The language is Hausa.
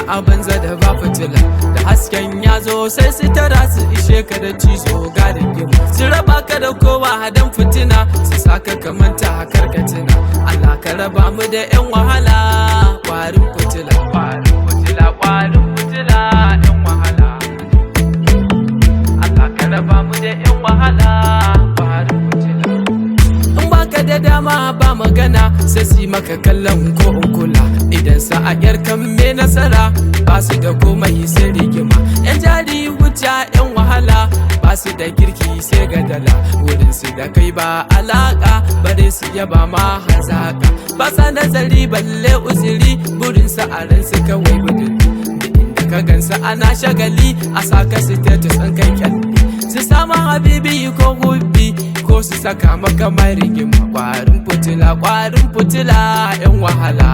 a banza da ba fitila. Da hasken ya zo sai su tara su ishe ka da cizo ga rigima. Su raba ka da kowa dan fitina, su saka ka manta karkatina. Allah ka raba mu da 'yan wahala, kwarin fitila, kwarin fitila, kwarin fitila, 'yan wahala. Allah ka raba mu da 'yan wahala, kwarin fitila. In baka da dama ba magana sai su maka kallon ko in kula. Idan sa'ayar kan me nasara ba su da komai sai rigima. 'Yan jari hujja 'yan wahala ba su da kirki sai gadala. Wurin su da kai ba alaka bare su yaba ma hazaka. Ba sa nazari balle uziri burin sa a ran su kawai budin. Da ka gansa ana shagali a saka status an kai kyalli. Su sama habibi ko gubbi ko su saka maka mai rigima. Kwarin fitila, kwarin fitila, 'yan wahala.